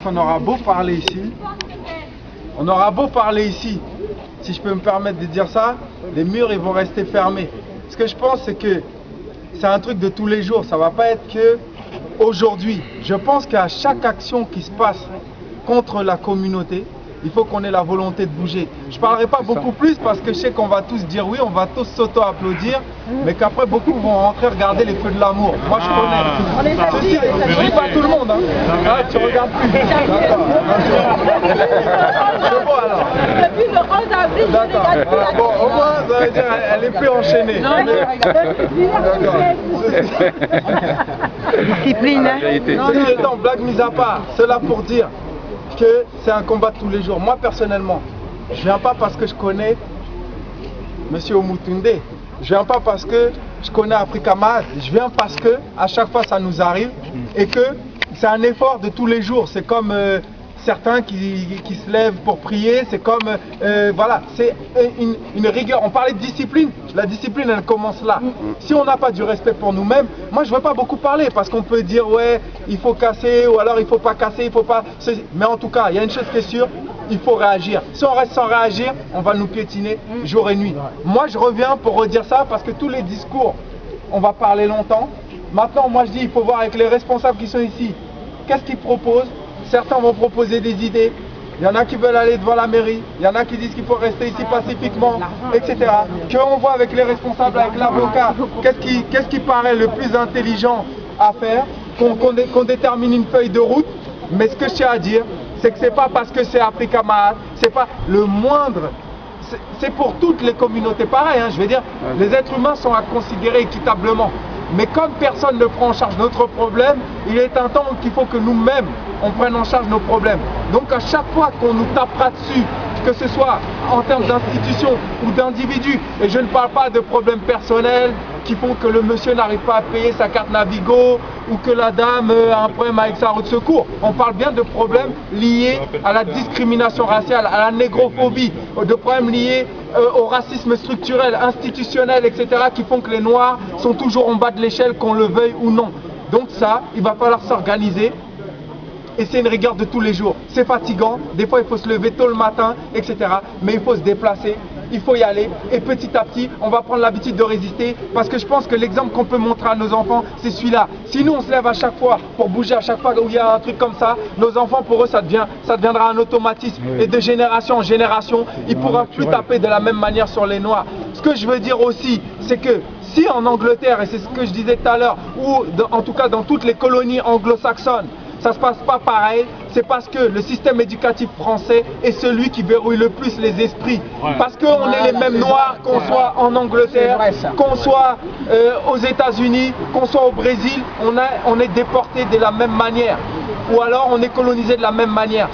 On aura beau parler ici, si je peux me permettre de dire ça, les murs ils vont rester fermés. Ce que je pense c'est que c'est un truc de tous les jours, ça va pas être que aujourd'hui. Je pense qu'à chaque action qui se passe contre la communauté, il faut qu'on ait la volonté de bouger. Je ne parlerai pas beaucoup plus parce que je sais qu'on va tous dire oui, on va tous s'auto-applaudir, mais qu'après beaucoup vont rentrer regarder les feux de l'amour. Moi je connais. Ceci, je ne dis pas tout le monde. Hein. Ah, tu regardes plus. D'accord. C'est bon alors. Depuis le 11 avril, d'accord. Voilà. Bon, au moins, ça veut dire elle n'est plus enchaînée. Discipline. Ceci étant, blague mise à part, cela pour dire que c'est un combat de tous les jours. Moi personnellement, je viens pas parce que je connais Monsieur Omutunde, je viens pas parce que je connais Africa Mahad, je viens parce que à chaque fois ça nous arrive et que c'est un effort de tous les jours. C'est comme certains qui se lèvent pour prier, c'est comme voilà, c'est une rigueur. On parlait de discipline, la discipline elle commence là. Si on n'a pas du respect pour nous-mêmes, moi je ne veux pas beaucoup parler parce qu'on peut dire ouais il faut casser ou alors il faut pas casser, il faut pas. Mais en tout cas il y a une chose qui est sûre, il faut réagir. Si on reste sans réagir, on va nous piétiner jour et nuit. Moi je reviens pour redire ça parce que tous les discours, on va parler longtemps. Maintenant moi je dis il faut voir avec les responsables qui sont ici, qu'est-ce qu'ils proposent. Certains vont proposer des idées, il y en a qui veulent aller devant la mairie, il y en a qui disent qu'il faut rester ici pacifiquement, etc. Qu'on voit avec les responsables, avec l'avocat, qu'est-ce qui paraît le plus intelligent à faire, qu'on détermine une feuille de route. Mais ce que je tiens à dire, c'est que c'est pas parce que c'est Africa Mahad, c'est pas le moindre, c'est pour toutes les communautés pareil, hein, je veux dire, les êtres humains sont à considérer équitablement. Mais comme personne ne prend en charge notre problème, il est un temps qu'il faut que nous-mêmes, on prenne en charge nos problèmes. Donc à chaque fois qu'on nous tapera dessus, que ce soit en termes d'institutions ou d'individus, et je ne parle pas de problèmes personnels qui font que le monsieur n'arrive pas à payer sa carte Navigo ou que la dame a un problème avec sa roue de secours. On parle bien de problèmes liés à la discrimination raciale, à la négrophobie, de problèmes liés au racisme structurel, institutionnel, etc. qui font que les Noirs sont toujours en bas de l'échelle, qu'on le veuille ou non. Donc ça, il va falloir s'organiser. Et c'est une rigueur de tous les jours. C'est fatigant, des fois il faut se lever tôt le matin, etc. Mais il faut se déplacer, il faut y aller. Et petit à petit, on va prendre l'habitude de résister. Parce que je pense que l'exemple qu'on peut montrer à nos enfants, c'est celui-là. Si nous on se lève à chaque fois pour bouger, à chaque fois où il y a un truc comme ça, nos enfants pour eux ça deviendra un automatisme. Et de génération en génération, ils ne pourront plus taper de la même manière sur les Noirs. Ce que je veux dire aussi, c'est que si en Angleterre, et c'est ce que je disais tout à l'heure, ou en tout cas dans toutes les colonies anglo-saxonnes, ça ne se passe pas pareil, c'est parce que le système éducatif français est celui qui verrouille le plus les esprits. Parce qu'on est les mêmes Noirs, qu'on soit en Angleterre, qu'on soit aux États-Unis, qu'on soit au Brésil, on est déportés de la même manière. Ou alors on est colonisé de la même manière.